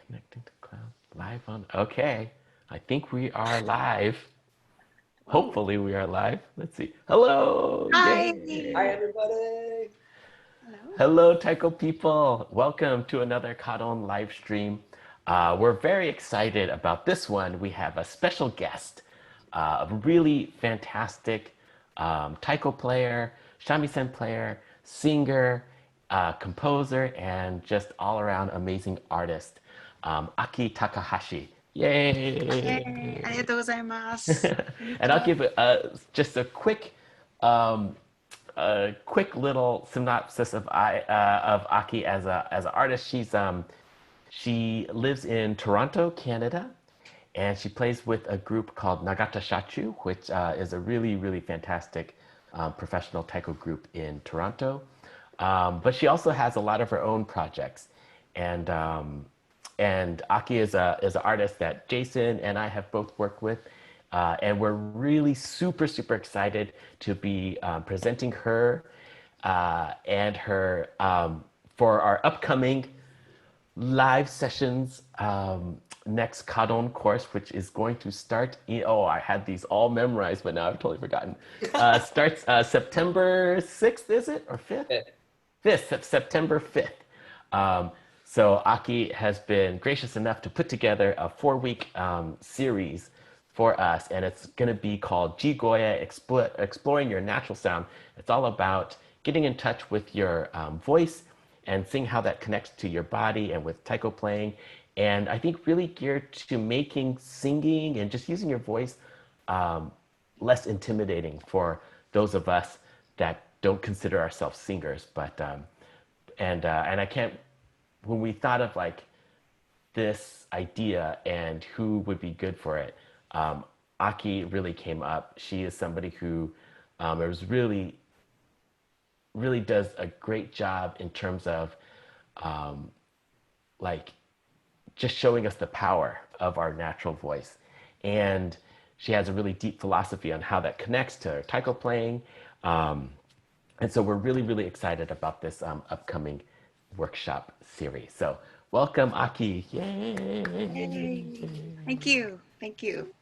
Connecting to cloud. Live on. Okay. I think we are live. Whoa. Hopefully we are live. Let's see. Hello. Hi. Hi, Yay. everybody. Hello. Hello, Taiko people. Welcome to another kaDON live stream. We're very excited about this one. We have a special guest, a really fantastic taiko player, shamisen player, singer, composer, and just all around amazing artist, Aki Takahashi. Yay! ありがとうございます。And I'll give just um, a quick little synopsis of Aki as an artist. She lives in Toronto, Canada, and she plays with a group called NAGATA SHACHU, which is a really fantastic professional taiko group in Toronto. But she also has a lot of her own projects, and Aki is an artist that Jason and I have both worked with, and we're really super excited to be presenting her and her for our upcoming live sessions next kaDON course, which is going to start. I had these all memorized, but now I've totally forgotten. Starts September 6th, is it, or 5th? 5th, September 5th. So Aki has been gracious enough to put together a 4-week series for us, and it's going to be called Jigoya, Exploring Your Natural Sound. It's all about getting in touch with your voice and seeing how that connects to your body and with taiko playing. And I think really geared to making singing and just using your voice less intimidating for those of us that don't consider ourselves singers. But and I can't, when we thought of like this idea and who would be good for it, Aki really came up. She is somebody who was really does a great job in terms of like just showing us the power of our natural voice. And she has a really deep philosophy on how that connects to taiko playing. And so we're really excited about this upcoming workshop series. So welcome, Aki. Yay! Yay. Thank you. Thank you.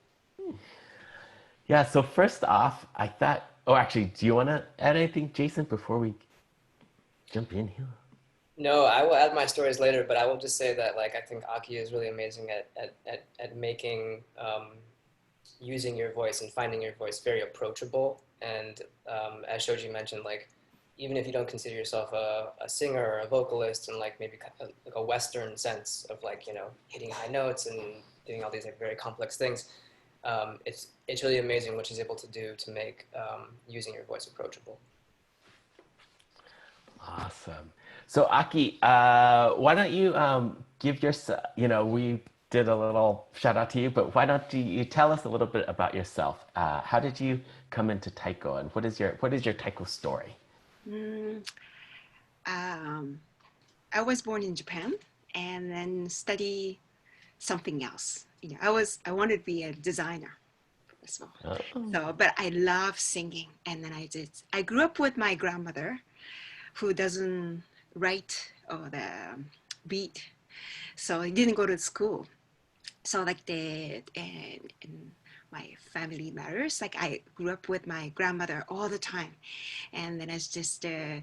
Yeah, so first off, I thought, oh, actually, do you want to add anything, Jason, before we jump in here? No, I will add my stories later, but I will just say that I think Aki is really amazing at making using your voice and finding your voice very approachable. And as Shoji mentioned, even if you don't consider yourself a singer or a vocalist in maybe like a Western sense of hitting high notes and doing all these very complex things, it's really amazing what she's able to do to make using your voice approachable. Awesome. So Aki, why don't you give yourself, we did a little shout out to you, but why don't you tell us a little bit about yourself? How did you come into taiko, and what is your taiko story? Mm, um, I was born in Japan and then study something else. I wanted to be a designer as well. Oh. So, but I love singing, and then I grew up with my grandmother, who doesn't write or the beat, so I didn't go to school. So in my family matters, like I grew up with my grandmother all the time, and then it's just uh,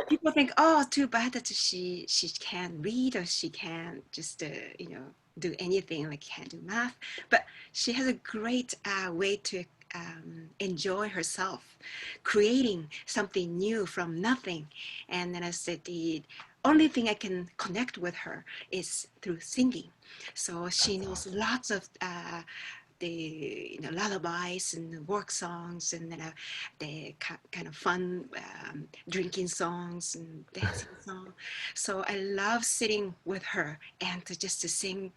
people think, oh, too bad that she can't read or she can't just do anything, like can't do math, but she has a great way to enjoy herself, creating something new from nothing. And then I said the only thing I can connect with her is through singing. So she That's knows awesome. lots of the lullabies and work songs, and then the kind of fun drinking songs and dancing songs. So I love sitting with her and to sing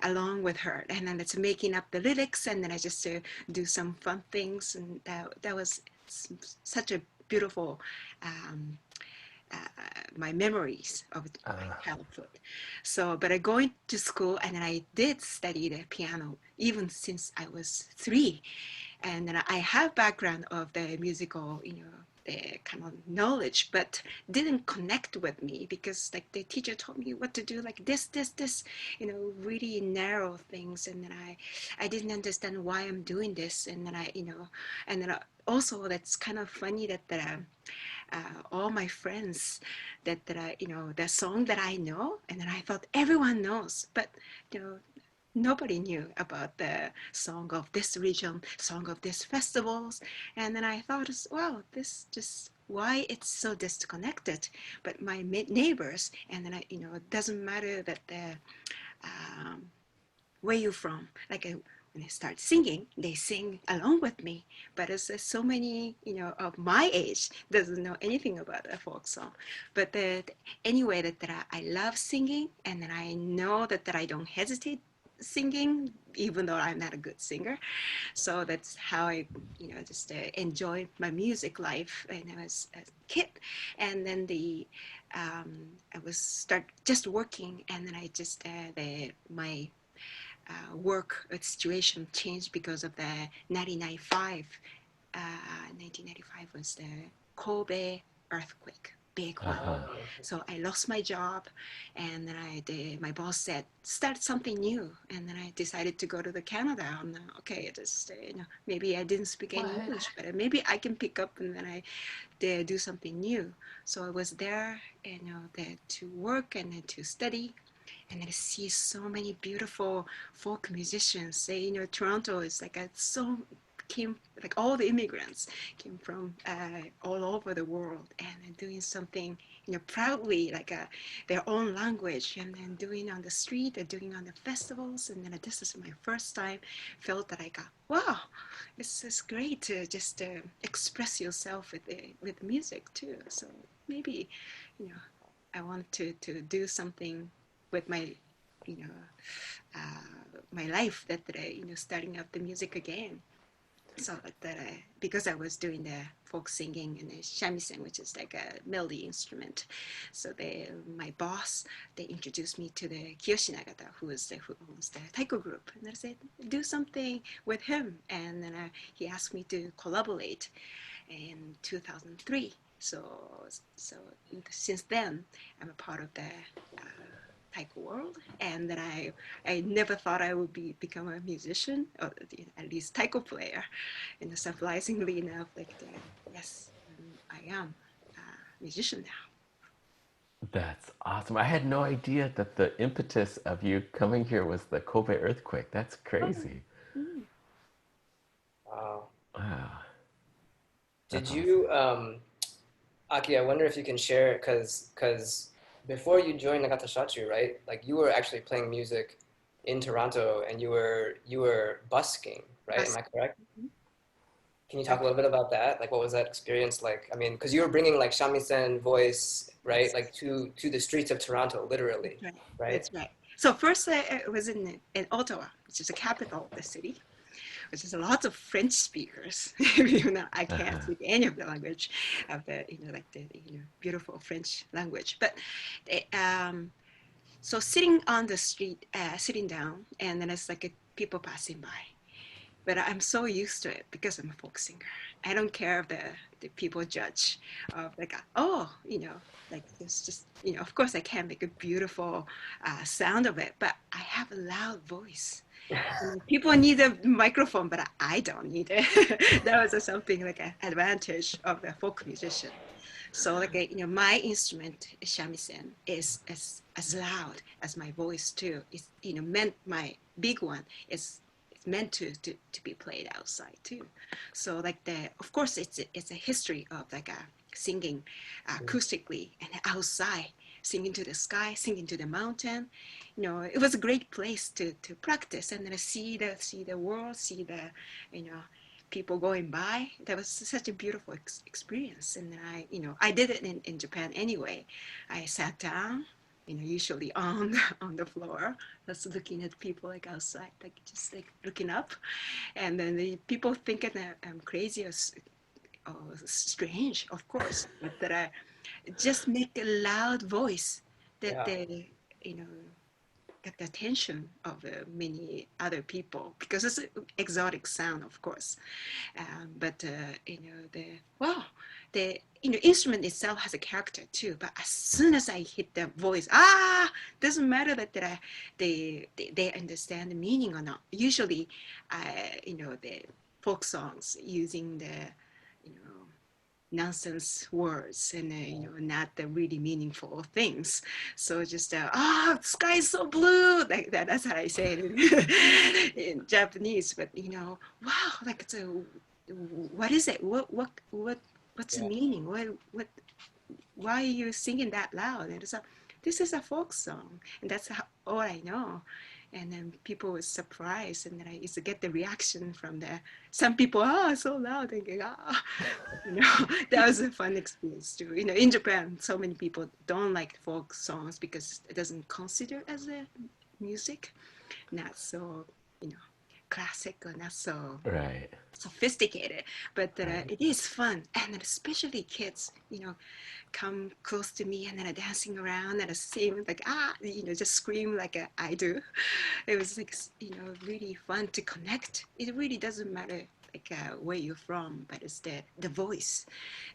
along with her, and then it's making up the lyrics, and then I just do some fun things, and that was such a beautiful um, uh, my memories of my Uh, childhood. So, but I going to school, and then I did study the piano even since I was 3. And then I have background of the musical, the kind of knowledge, but didn't connect with me because like the teacher told me what to do, like this, really narrow things, and then I didn't understand why I'm doing this, and then also that's kind of funny that all my friends that the song that I know, and then I thought everyone knows, but you know nobody knew about the song of this region, song of this festivals. And then I thought, wow, this just why it's so disconnected. But my neighbors, and then it doesn't matter that the where you from, like when I start singing, they sing along with me. But it's so many, of my age doesn't know anything about a folk song. But anyway, that I love singing, and then I know that I don't hesitate singing, even though I'm not a good singer. So that's how I, just enjoy my music life. And I was a kid, and then I was start just working, and then I just my work situation changed because of the 1995 was the Kobe earthquake, big one. So I lost my job, and then my boss said, start something new. And then I decided to go to the Canada. Okay, just, maybe I didn't speak any English, but maybe I can pick up, and then I do something new. So I was there, there to work and then to study. And then I see so many beautiful folk musicians. Say, Toronto is like came like all the immigrants came from all over the world, and doing something proudly, like their own language, and then doing on the street and doing on the festivals. And then this is my first time felt that I got, wow, this is great to just express yourself with music too. So maybe I want to do something with my my life, that starting up the music again. So that because I was doing the folk singing and the shamisen, which is like a melody instrument. So my boss, they introduced me to the Kiyoshi Nagata, who owns the Taiko group, and I said, do something with him. And then he asked me to collaborate in 2003. So since then, I'm a part of the Taiko world, and then I never thought I would become a musician, or at least Taiko player. And surprisingly enough, yes, I am a musician now. That's awesome. I had no idea that the impetus of you coming here was the Kobe earthquake. That's crazy. Oh. Mm. Wow. Wow. Did That's you, Aki, I wonder if you can share, because before you joined Nagata Shachu, right? Like you were actually playing music in Toronto, and you were busking, right? Am I correct? Mhm. Can you talk a little bit about that? Like, what was that experience like? I mean, because you were bringing like shamisen voice, right? Yes. Like to the streets of Toronto, literally, Right. right? That's right. So first I was in Ottawa, which is the capital of the city, which is a lot of French speakers. Even though I can't speak any of the language of the, like the beautiful French language. But so sitting on the street, sitting down, and then it's like people passing by. But I'm so used to it because I'm a folk singer. I don't care if the people judge of like, oh, like it's just, of course I can make a beautiful sound of it, but I have a loud voice. People need a microphone, but I don't need it. That was something like an advantage of a folk musician. So like my instrument shamisen is as loud as my voice too. It's meant, my big one is meant to be played outside too. So like of course it's a history of like singing acoustically and outside, singing to the sky, singing to the mountain. It was a great place to practice, and then see the world, see the people going by. That was such a beautiful experience. And then I did it in Japan anyway. I sat down, usually on the floor, just looking at people like outside, like just like looking up. And then the people thinking that I'm crazy or strange, of course, but that I just make a loud voice that Yeah. they, get the attention of many other people, because it's an exotic sound, of course. But wow, the instrument itself has a character too. But as soon as I hit the voice, doesn't matter that they understand the meaning or not. Usually, the folk songs using the nonsense words and not the really meaningful things. So just the sky is so blue, like that. That's how I say it in Japanese. But wow, like it's a, what is it? What's the Yeah. meaning? Why are you singing that loud? And it's this is a folk song, and that's all I know. And then people were surprised, and then I used to get the reaction from some people, so loud, thinking, that was a fun experience too. In Japan, so many people don't like folk songs because it doesn't consider as a music, not so, classic or not so Right. sophisticated, but Right. it is fun, and especially kids, come close to me and then dancing around and sing like just scream like I do. It was like really fun to connect. It really doesn't matter like where you're from, but it's the voice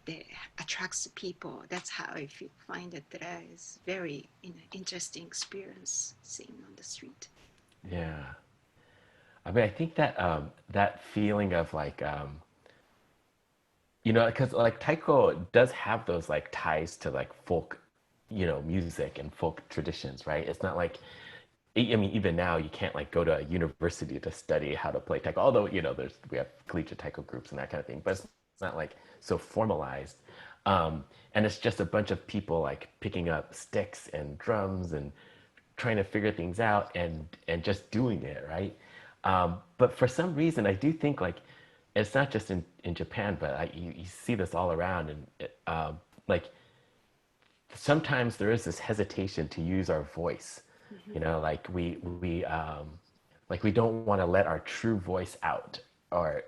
that attracts people. That's how I find it that is very interesting experience seeing on the street. Yeah. I mean, I think that that feeling of like because like taiko does have those like ties to like folk, music and folk traditions, right? It's not like, I mean, even now you can't like go to a university to study how to play taiko. Although we have collegiate taiko groups and that kind of thing, but it's not like so formalized. And it's just a bunch of people like picking up sticks and drums and trying to figure things out and just doing it, right? But for some reason, I do think like it's not just in Japan, but you see this all around, and like sometimes there is this hesitation to use our voice. Mm-hmm. Like we don't want to let our true voice out, or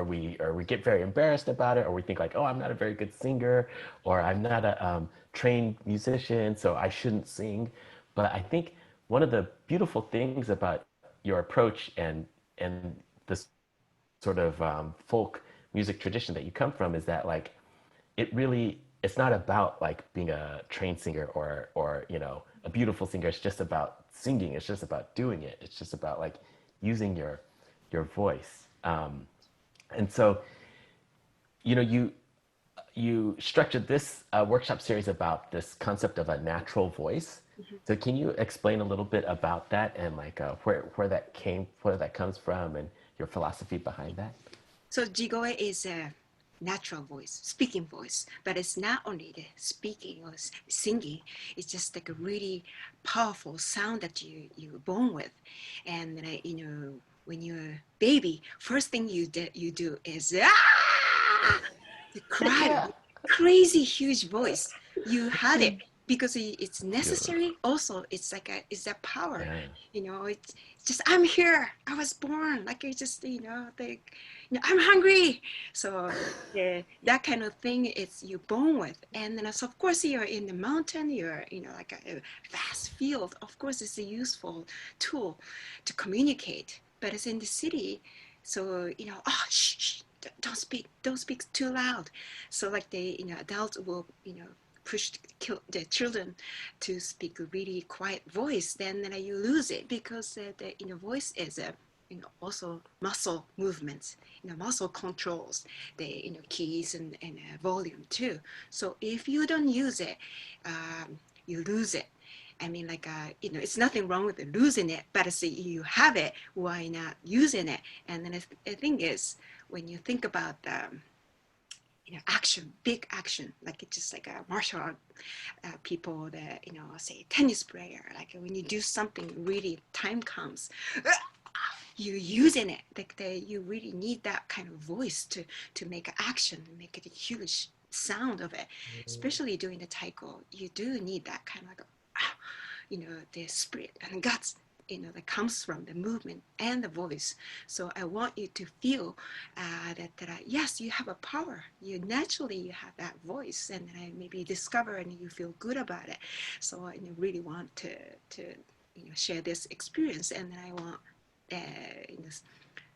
we get very embarrassed about it, or we think like, oh, I'm not a very good singer, or I'm not a trained musician, so I shouldn't sing. But I think one of the beautiful things about your approach and this sort of folk music tradition that you come from is that like it's not about like being a trained singer or a beautiful singer. It's just about singing. It's just about doing it. It's just about like using your voice. And so you structured this workshop series about this concept of a natural voice. Mm-hmm. So can you explain a little bit about that and like where that comes from, and your philosophy behind that? So jigoe is a natural voice, speaking voice, but it's not only the speaking or singing. It's just like a really powerful sound that you're born with, and when you're a baby, first thing you do is to cry, crazy huge voice. You had it because it's necessary. Also, it's like it's a power. Yeah. It's just I'm here. I was born. Like it's just I'm hungry. So that kind of thing it's you're born with. And then so of course you're in the mountain. You're like a vast field. Of course, it's a useful tool to communicate. But it's in the city, so shh, shh, don't speak too loud. So like adults will push the children to speak a really quiet voice. Then you lose it because the voice is also muscle movements, muscle controls the keys and volume too. So if you don't use it, you lose it. I mean, like, it's nothing wrong with losing it, but you have it, why not using it? And then the thing is, when you think about action, big action, like it's just like a martial art people that, say tennis player, like when you do something really, time comes, you're using it, like you really need that kind of voice to make action, make it a huge sound of it, especially during the taiko. You do need that kind of like, the spirit and guts, that comes from the movement and the voice. So I want you to feel that yes, you have a power. You have that voice, and maybe discover and you feel good about it. So I really want to share this experience, and I want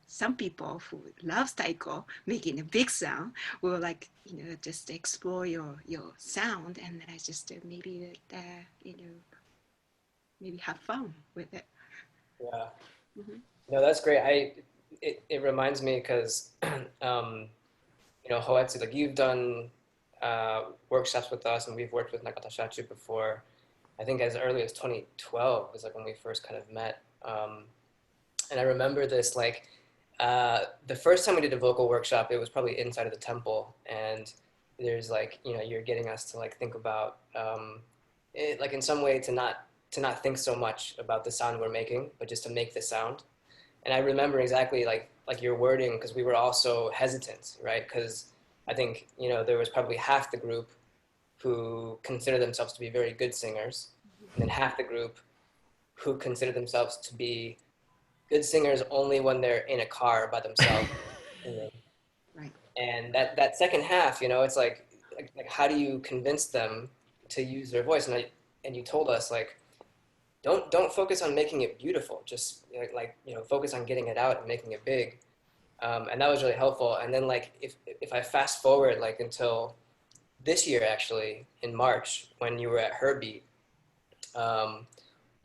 some people who loves taiko making a big sound will like, just explore your sound, and then I just maybe maybe have fun with it. Yeah. Hmm. No, that's great. It reminds me because Hoetsu, like you've done workshops with us, and we've worked with Nagata Shachu before. I think as early as 2012 was like when we first kind of met. And I remember this like the first time we did a vocal workshop, it was probably inside of the temple, and there's like you're getting us to like think about it, like in some way to not think so much about the sound we're making, but just to make the sound. And I remember exactly like your wording because we were also hesitant, right? Because I think there was probably half the group who consider themselves to be very good singers, and then half the group who consider themselves to be good singers only when they're in a car by themselves. Right. And that second half, it's like how do you convince them to use their voice? And you told us like don't focus on making it beautiful, just focus on getting it out and making it big. And that was really helpful. And then like if I fast forward like until this year actually in March when you were at HERbeat, um,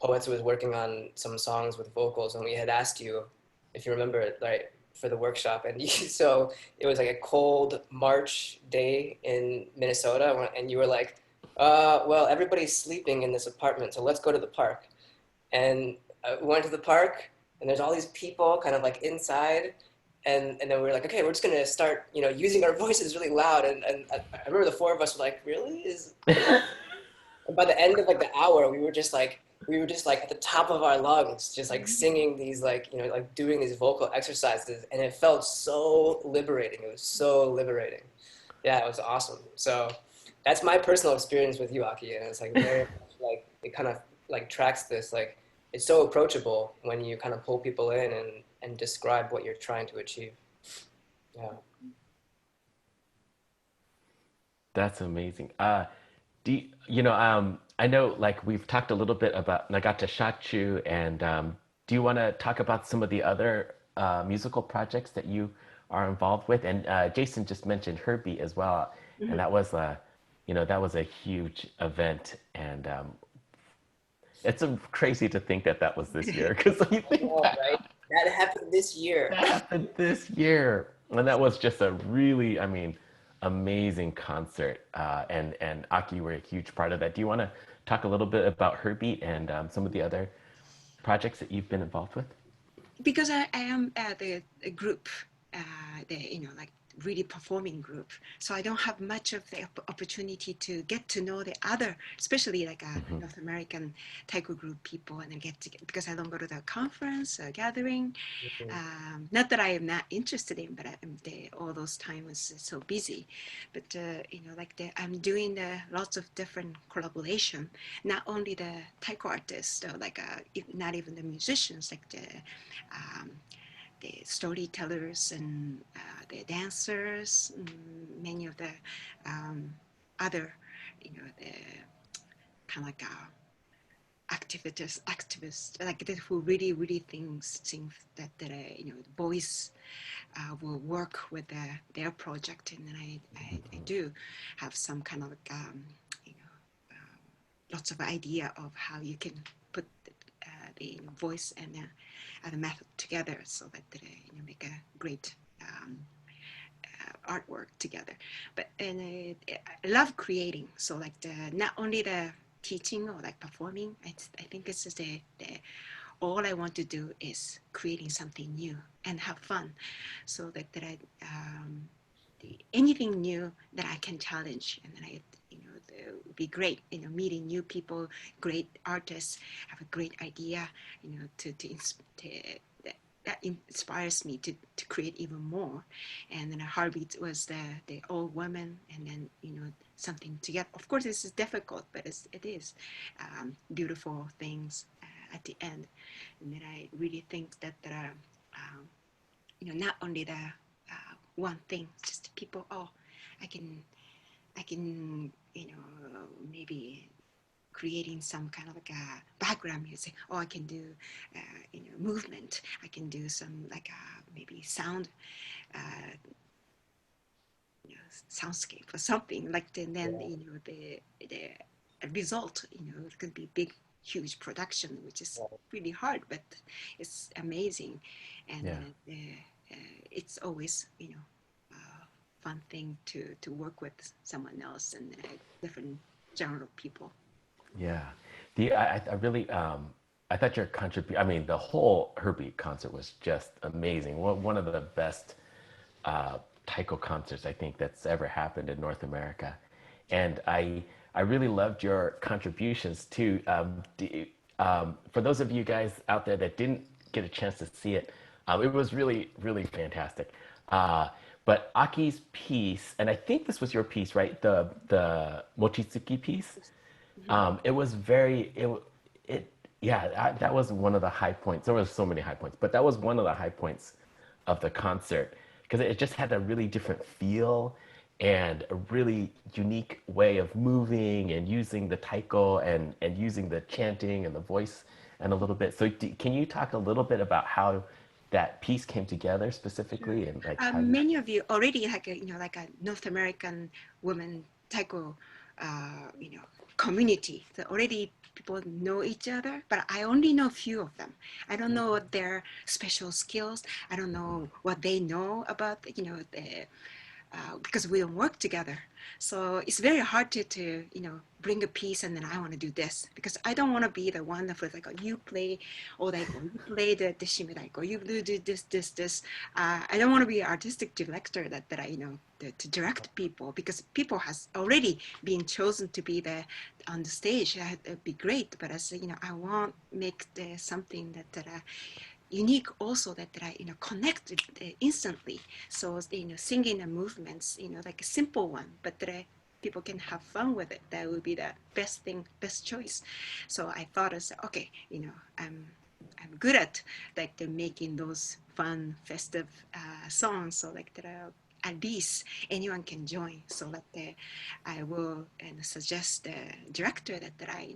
Poets was working on some songs with vocals, and we had asked you if you remember it, right, for the workshop. And so it was like a cold March day in Minnesota, and you were like, well, everybody's sleeping in this apartment, so let's go to the park. And we went to the park, and there's all these people kind of like inside. And then we were like, okay, we're just gonna start, using our voices really loud. And I remember the four of us were like, really? And by the end of like the hour, we were just like at the top of our lungs, just like singing these like like doing these vocal exercises, and it felt so liberating. It was so liberating. Yeah, it was awesome. So that's my personal experience with you, Aki, and it's like very much like it kind of like tracks this like it's so approachable when you kind of pull people in and describe what you're trying to achieve. Yeah. That's amazing. I know like we've talked a little bit about Nagata Shachu, and do you want to talk about some of the other musical projects that you are involved with? And Jason just mentioned HERbeat as well, and Hmm. that was a huge event, and it's crazy to think that that was this year because when you think Oh, back, right. That happened this year. that happened this year, and that was just a really, I mean, amazing concert. And Aki, you were a huge part of that. Do you want to talk a little bit about HERbeat and some of the other projects that you've been involved with? Because I am the group, the like really performing group, so I don't have much of the opportunity to get to know the other, especially like a Hmm. North American taiko group people, and then because I don't go to the conference gathering. Mhm. Not that I am not interested in, but all those time was so busy. But like I'm doing lots of different collaboration, not only the taiko artists, like not even the musicians, like um, the storytellers and the dancers, many of the other, the kind of like activists like that who really think that boys will work with their project, and then I do have some kind of like, you know, lots of idea of how you can put the voice and the method together so that make a great artwork together. But I love creating. So like not only the teaching or like performing. I think it's just the all I want to do is creating something new and have fun, so that anything new that I can challenge, and then it would be great, meeting new people, great artists, have a great idea, to that inspires me to create even more. And then HERbeat was the old woman, and then something together. Of course, this is difficult, but it is beautiful things at the end. And then I really think that there are, not only the one thing, just people. Oh, I can, maybe creating some kind of like a background music. Oh, I can do, movement. I can do some like maybe sound, uh, soundscape or something like. And then Yeah. the result, it could be big, huge production, which is Yeah. really hard, but it's amazing. And Yeah. it's always, fun thing to work with someone else and different genre of people. Yeah. I really, I thought your I mean, the whole HERbeat concert was just amazing. One of the best taiko concerts I think that's ever happened in North America. And I really loved your contributions too. For those of you guys out there that didn't get a chance to see it, it was really, really fantastic. But Aki's piece, and I think this was your piece, right? The Mochizuki piece. Mhm. It was very it yeah, that was one of the high points. There was so many high points, but that was one of the high points of the concert because it just had a really different feel and a really unique way of moving and using the taiko and using the chanting and the voice and a little bit. So can you talk a little bit about how that piece came together Sure. specifically and like how you Many of you already like like a North American woman taiko, community. So already people know each other, but I only know a few of them. I don't know what their special skills. I don't know what they know about the because we don't work together. So it's very hard to bring a piece and then I want to do this because I don't want to be the one that was like, oh, you play Odaiko, you play the shimidaiko, you do this. I don't want to be an artistic director that I to direct people because people has already been chosen to be on the stage. That'd be great, but as I want make something that unique also that I connect instantly. So singing and movements, like a simple one, but that people can have fun with it. That would be the best thing, best choice. So I thought I said, okay, I'm good at like making those fun, festive songs. So like that. At least anyone can join. So that I will suggest the director that I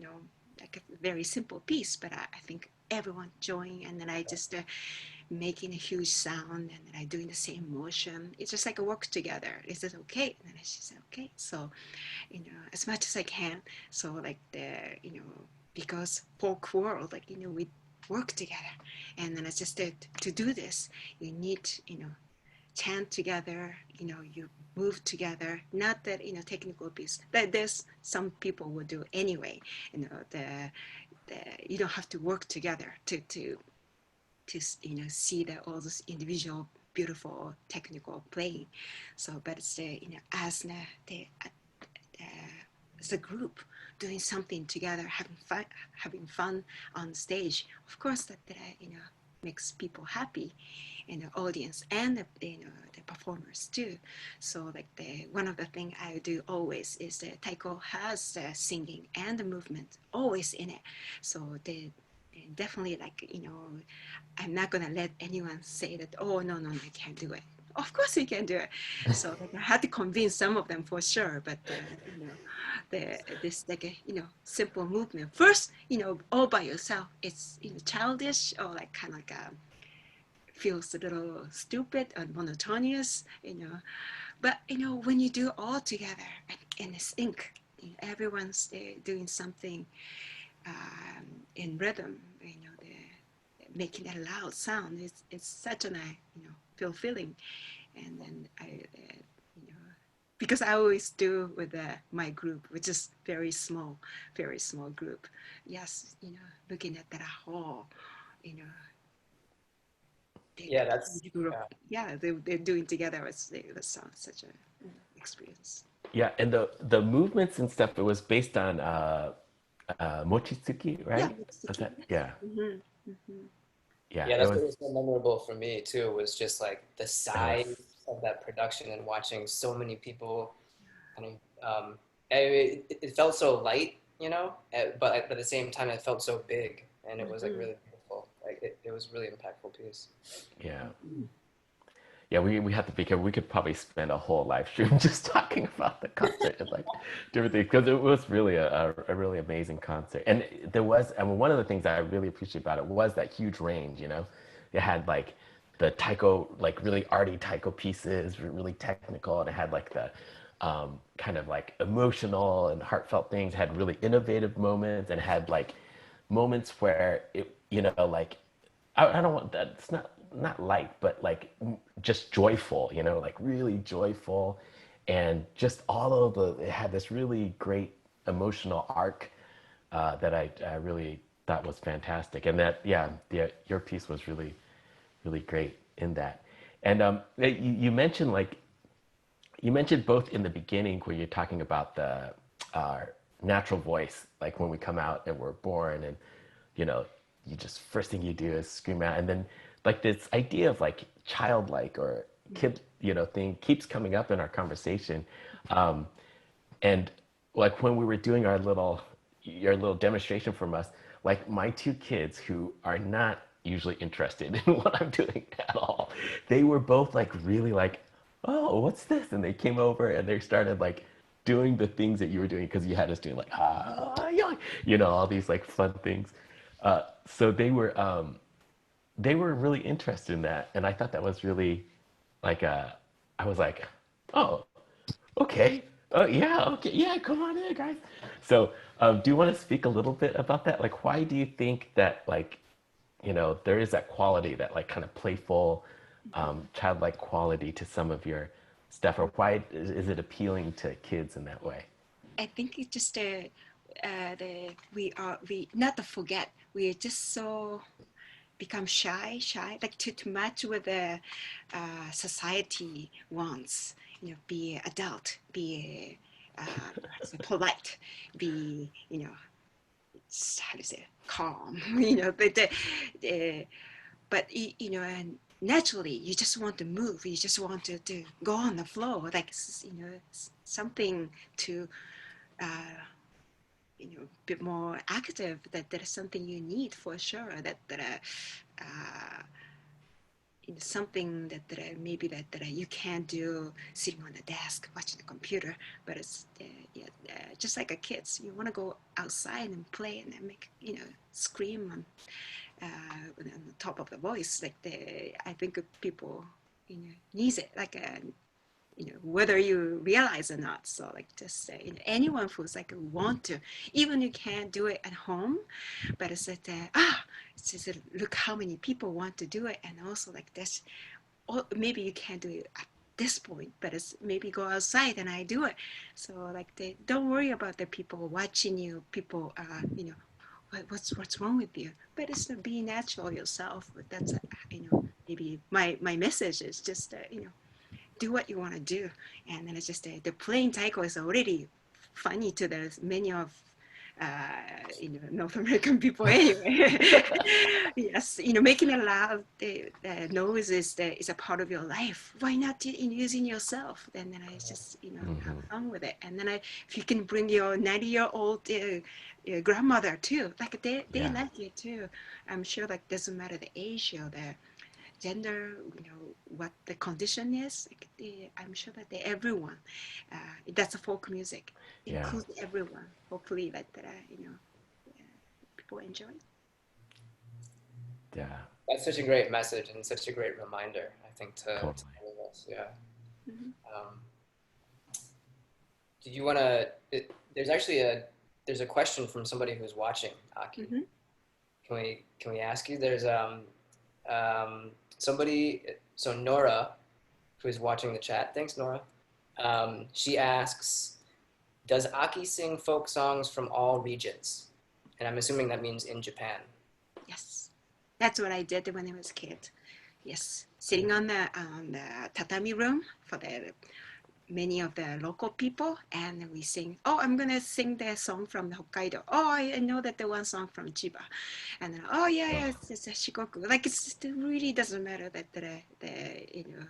like a very simple piece, but I think everyone join and then I just making a huge sound and then I doing the same motion. It's just like a work together. Is it okay? And then she said, okay. So, as much as I can. So like because folk world, like, we work together. And then it's just to do this, you need, chant together, you move together, not that, technical piece that there's some people would do anyway, the you don't have to work together to see the all this individual beautiful technical playing. So but it's as uh, as a group doing something together, having fun on stage, of course that makes people happy in the audience and the performers too. So like the one of the thing I do always is the taiko has the singing and the movement always in it. So the definitely like I'm not gonna let anyone say that, oh no, I can't do it. Of course you can do it. So like I had to convince some of them for sure, but this like a simple movement first, all by yourself, it's childish or like kind of like feels a little stupid and monotonous, but when you do all together and sync, everyone's doing something in rhythm, making a loud sound. It's such an fulfilling. And then you know, because I always do with my group, which is very small group. Yes, looking at that whole, you know, big Yeah, that's huge group. yeah. Yeah, they're doing together. That sounds such a experience. yeah, and the movements and stuff, it was based on Mochizuki, Yeah, right? it's Was tricky. that? Yes. Yeah, Hmm. yeah. Yeah, It that's was. what was so memorable for me too, was just like the It was. size of that production and watching so many people kind of it felt so light, but at the same time it felt so big and it was like Hmm. really beautiful. Like it was a really impactful piece. Yeah, yeah, we have to be careful. We could probably spend a whole live stream just talking about the concert and like different things because it was really a really amazing concert. And there was, I mean, one of the things I really appreciate about it was that huge range. You know, it had like the taiko, like really arty taiko pieces, really technical, and it had like the kind of like emotional and heartfelt things. It had really innovative moments and had like moments where it, you know, like I don't want that. It's not light, but like just joyful, you know, like really joyful, and just all of the. It had this really great emotional arc that I really thought was fantastic, and that yeah, your piece was really great in that. And you mentioned like you mentioned both in the beginning where you're talking about the natural voice, like when we come out and we're born, and you know, you just first thing you do is scream out, and then like this idea of like childlike or kid, you know, thing keeps coming up in our conversation, and like when we were doing your little demonstration from us, like my two kids who are not usually interested in what I'm doing at all, they were both like really like, oh, what's this? And they came over and they started like doing the things that you were doing because you had us doing like yeah, you know, all these like fun things. So they were really interested in that, and I thought that was really like I was like, oh, okay, oh yeah, okay, yeah, come on in, guys. So do you want to speak a little bit about that? Like, why do you think that like, you know, there is that quality, that like kind of playful, childlike quality to some of your stuff, or why is it appealing to kids in that way? I think it's just we not to forget, we are just so become shy, like to match with the society wants, you know, be adult, be polite, be, you know, how to say, calm, you know, but you know, and naturally you just want to move, you just want to go on the flow, like, you know, something to you know, a bit more active, that is something you need for sure, you know, something that maybe that you can't do sitting on the desk watching the computer, but it's yeah, just like a kids, you want to go outside and play and make, you know, scream on the top of the voice, like I think people, you know, needs it, like you know, whether you realize or not. So like just you know, anyone who's like want to, even you can't do it at home, but it's that it's just look how many people want to do it, and also like this, or maybe you can't do it at this point, but it's maybe go outside and I do it. So like they don't worry about the people watching you, people you know, what's wrong with you, but it's to be natural yourself. That's you know, maybe my message is just you know, do what you want to do. And then it's just the plain taiko is already funny to the many of you know, North American people anyway. Yes, you know, making it loud, the noise is a part of your life. Why not using yourself? And then I just, you know, have fun with it. And then if you can bring your 90-year-old grandmother too, like they Yeah, like it too. I'm sure like doesn't matter the age or the gender, you know, what the condition is. Like I'm sure that everyone, that's a folk music, yeah, includes everyone. Hopefully that, you know, people enjoy. yeah, That's such a great message and such a great reminder, I think, to totally. all of us. Yeah. Mm-hmm. Um, did you want to? There's actually there's a question from somebody who's watching, Aki. Mm-hmm. Can we ask you? There's somebody. So Nora, who is watching the chat. Thanks, Nora. She asks, does Aki sing folk songs from all regions? And I'm assuming that means in Japan. Yes, that's what I did when I was a kid. Yes, sitting on the tatami room for the many of the local people, and we sing. Oh, I'm gonna sing the song from Hokkaido. Oh, I know that the one song from Chiba, and then, oh yeah, yeah, Oh, it's a Shikoku. Like it really doesn't matter that the you know,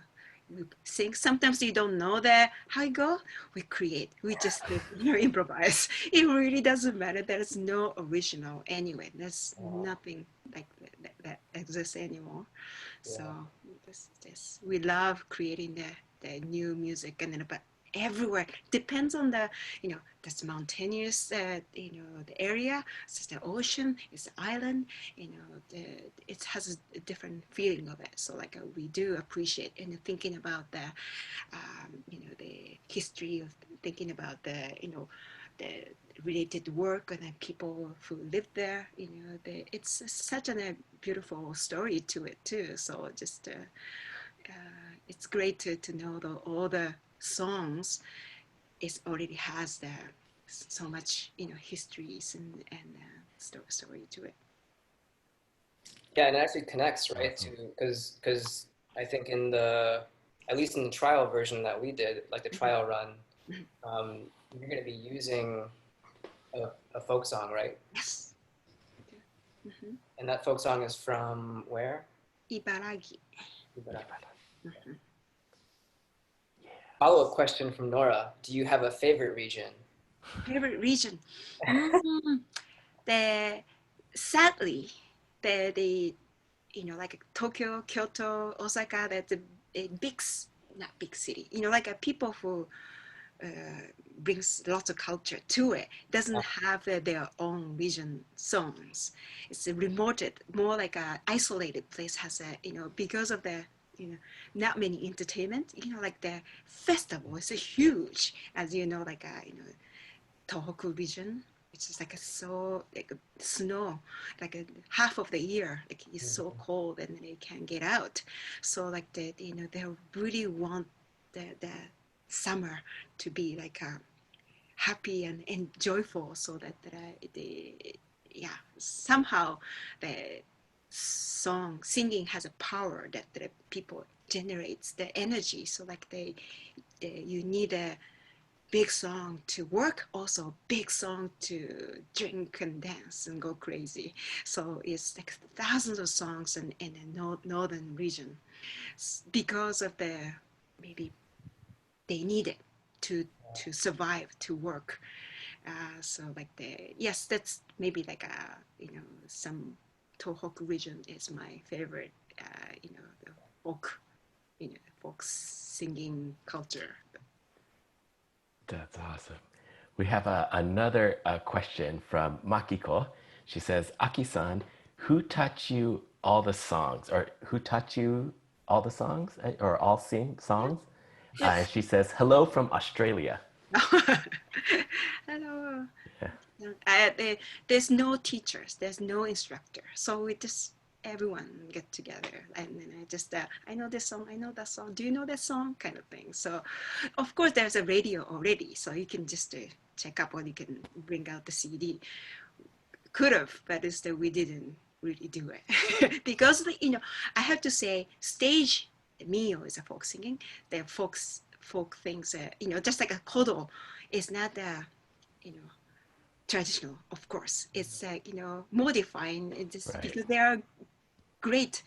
we sing. Sometimes you don't know the how it go. We create. We just you know, improvise. It really doesn't matter. There's no original anyway. There's nothing like that exists anymore. So Yeah. this we love creating the new music, and then but everywhere depends on the that's mountainous the area, it's the ocean, it's the island, it has a different feeling of it. So like we do appreciate and thinking about the history of thinking about the related work and the people who live there. It's such a beautiful story to it too. So just it's great to know all the songs. It already has so much histories and story to it. Yeah, and it actually connects, right? Awesome. To because I think at least in the trial version that we did, like the trial run, you're going to be using a folk song, right? Yes. Mm-hmm. And that folk song is from where? Ibaragi. Mm-hmm. Follow-up question from Nora. Do you have a favorite region? Favorite region? Sadly, the like Tokyo, Kyoto, Osaka, that's a big, not big city. Like people who brings lots of culture to it, doesn't have their own region songs. It's a remote, more like a isolated place, has because of the not many entertainment, like the festival is a huge, as like Tohoku region, which is like like snow, like half of the year, like it's so cold and they can't get out. So like they really want the summer to be like happy and joyful, so that somehow the singing has a power that the people generates the energy. So like you need a big song to work, also big song to drink and dance and go crazy. So it's like thousands of songs in the northern region, because of maybe they need it to survive, to work. So like yes, that's maybe like some Tohoku region is my favorite. The folk singing culture. That's awesome. We have another question from Makiko. She says, Aki-san, who taught you all the songs? Or who taught you all the songs? Or all songs? And she says, hello from Australia. Hello. Yeah. There's no teachers, there's no instructor, so we just everyone get together, and then I know this song, I know that song, do you know that song, kind of thing. So of course there's a radio already, so you can just check up, or you can bring out the CD. Could have, but instead we didn't really do it because I have to say, stage Mio is a folk singing. The folk things, just like a kodo is not you know traditional. Of course, it's modifying. It's Right. because they are great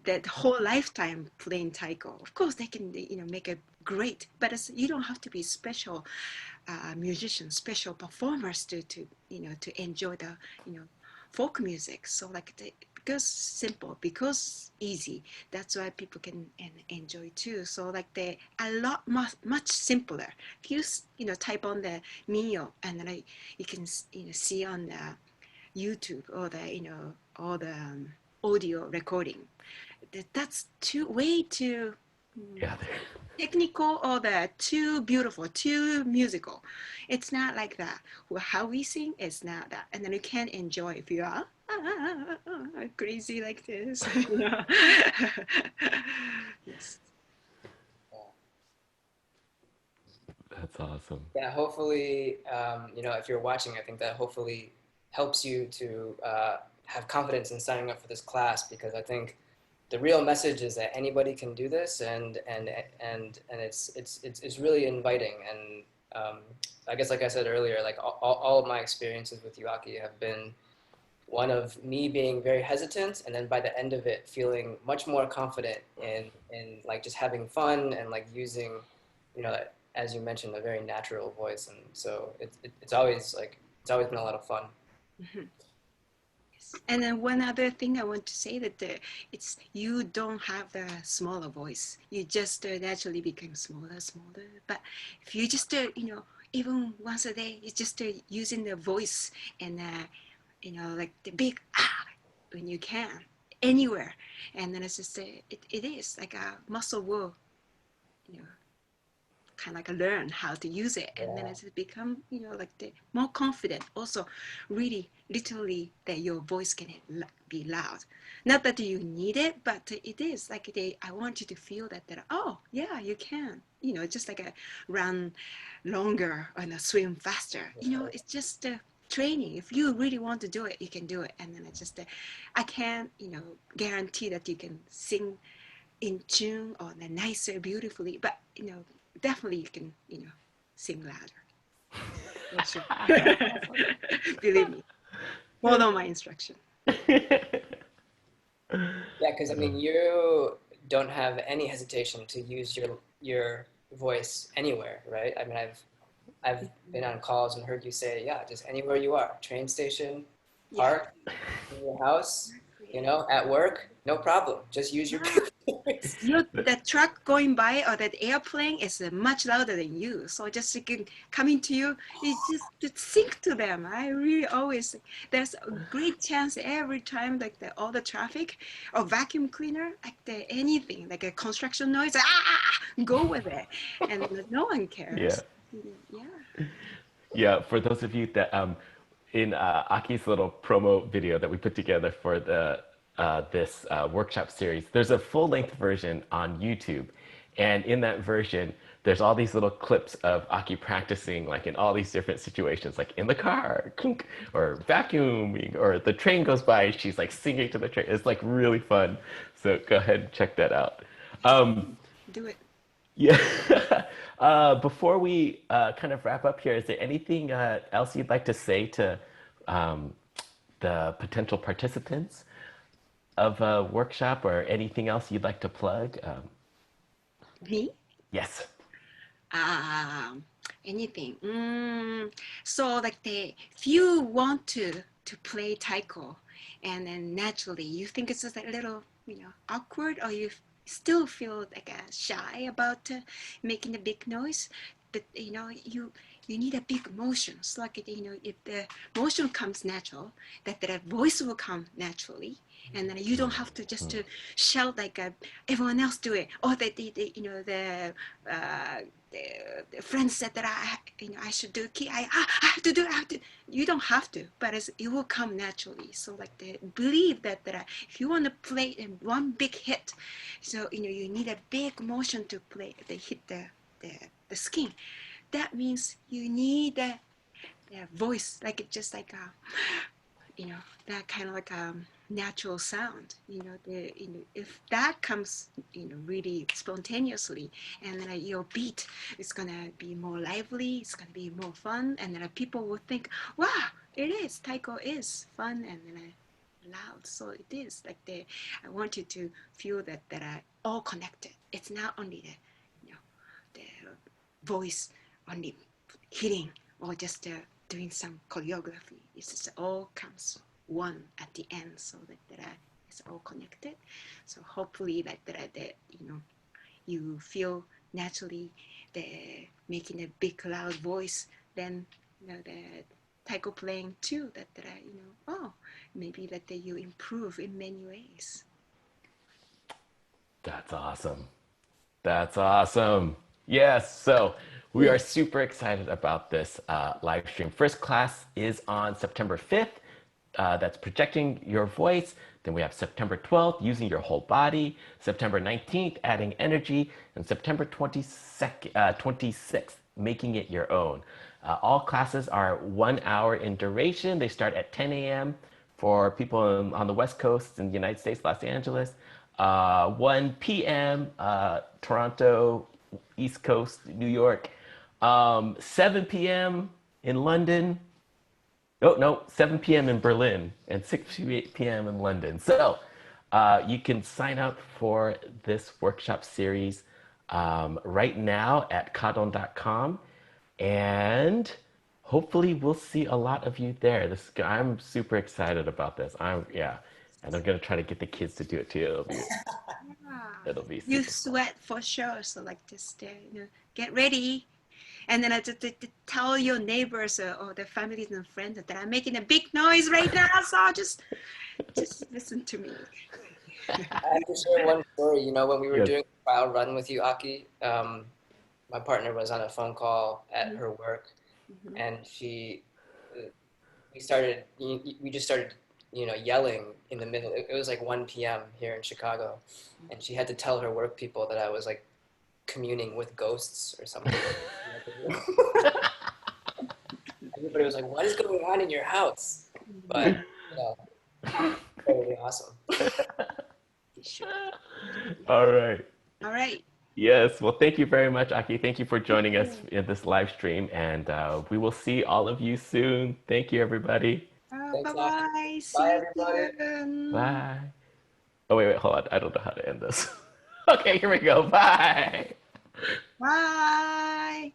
that whole lifetime playing taiko. Of course, they can make it great, but you don't have to be special musicians, special performers to enjoy the folk music. So like because simple, because easy, that's why people can enjoy too. So like they a lot much simpler. If you type on the Mio, and then you can see on the YouTube, or the all the audio recording. That's way too Yeah. technical, or the too beautiful, too musical. It's not like that. Well, how we sing is not that, and then you can enjoy if you are crazy like this. Yes. That's awesome. Yeah, hopefully, if you're watching, I think that hopefully helps you to have confidence in signing up for this class, because I think the real message is that anybody can do this, and it's really inviting. And I guess, like I said earlier, like all of my experiences with you, Aki, have been one of me being very hesitant, and then by the end of it feeling much more confident in like just having fun, and like using, as you mentioned, a very natural voice. And so it's always been a lot of fun. Mhm. And then one other thing I want to say that it's you don't have the smaller voice. You just naturally become smaller, smaller. But if you just even once a day, you just using the voice and like the big when you can anywhere, and then it's just it is like a muscle will you know kind of like learn how to use it, and then it's become like the more confident also, really literally that your voice can be loud, not that you need it, but it is like I want you to feel that oh yeah, you can just like a run longer and a swim faster. It's just training. If you really want to do it, you can do it. And then it's just I can't guarantee that you can sing in tune or nicer beautifully, but definitely you can sing louder. For sure. Believe me, follow my instruction. Yeah, because I mean, you don't have any hesitation to use your voice anywhere, right? I mean, I've been on calls and heard you say, yeah, just anywhere you are, train station, park, in your house, at work, no problem. Just use your voice. That truck going by or that airplane is much louder than you. So just coming to you, it's just to sync to them. I really always, there's a great chance every time like all the traffic or vacuum cleaner, like anything, like a construction noise, go with it. And no one Yeah. cares. Yeah. Yeah, for those of you that in Aki's little promo video that we put together for the this workshop series, there's a full-length version on YouTube, and in that version, there's all these little clips of Aki practicing, like in all these different situations, like in the car, clunk, or vacuuming, or the train goes by, and she's like singing to the train. It's like really fun. So go ahead and check that out. Do it. Yeah. Before we kind of wrap up here, is there anything else you'd like to say to um, the potential participants of a workshop, or anything else you'd like to plug? Me? Yes. Um, Anything. So like if you want to play taiko, and then naturally you think it's just a little awkward, or you still feel like shy about making a big noise, but you need a big motion. So like if the motion comes natural, that the voice will come naturally, and then you don't have to just to shout like everyone else do it, or that uh, the friend said that I should do key. I have to do it. I have to. You don't have to, but it will come naturally. So like believe that if you want to play in one big hit, so you need a big motion to play the hit the skin. That means you need the voice, like it just like that kind of like a natural sound. If that comes really spontaneously, and then your beat is gonna be more lively, it's gonna be more fun, and then people will think, wow, it is taiko is fun, and then loud. So it is like I want you to feel that are all connected. It's not only the voice only hitting or just doing some choreography. It's just all comes one at the end, so that it's all connected. So hopefully that you feel naturally the making a big loud voice, then the taiko playing too, that oh, maybe that you improve in many ways. That's awesome. That's awesome. Yes. So we are super excited about this live stream. First class is on September 5th. That's projecting your voice. Then we have September 12th, using your whole body. September 19th, adding energy. And September 26th, making it your own. All classes are 1 hour in duration. They start at 10 a.m. for people on the West Coast in the United States, Los Angeles. 1 p.m. Toronto, East Coast, New York. 7 p.m. in London. Oh, no, 7 p.m. in Berlin and 6 p.m. in London. So you can sign up for this workshop series right now at kaDON.com. And hopefully we'll see a lot of you there. I'm super excited about this. And I'm gonna try to get the kids to do it too. Yeah. It'll be You super fun. sweat for sure. So like just get ready. And then I just tell your neighbors or the families and friends that I'm making a big noise right now. So just listen to me. I have to share one story. You know, when we were Yes. doing a trial run with you, Aki, my partner was on a phone call at Mhm, her work, mhm. and we just started, yelling in the middle. It was like 1 p.m. here in Chicago, and she had to tell her work people that I was like communing with ghosts or something. Everybody was like, "What is going on in your house?" But you know, totally awesome. Sure. All right. All right. Yes. Well, thank you very much, Aki. Thank you for joining us in this live stream, and we will see all of you soon. Thank you, everybody. Thanks, Bye Aki. bye. Bye, See you everybody. soon. Bye. Oh, wait, hold on. I don't know how to end this. Okay, here we go. Bye. Bye.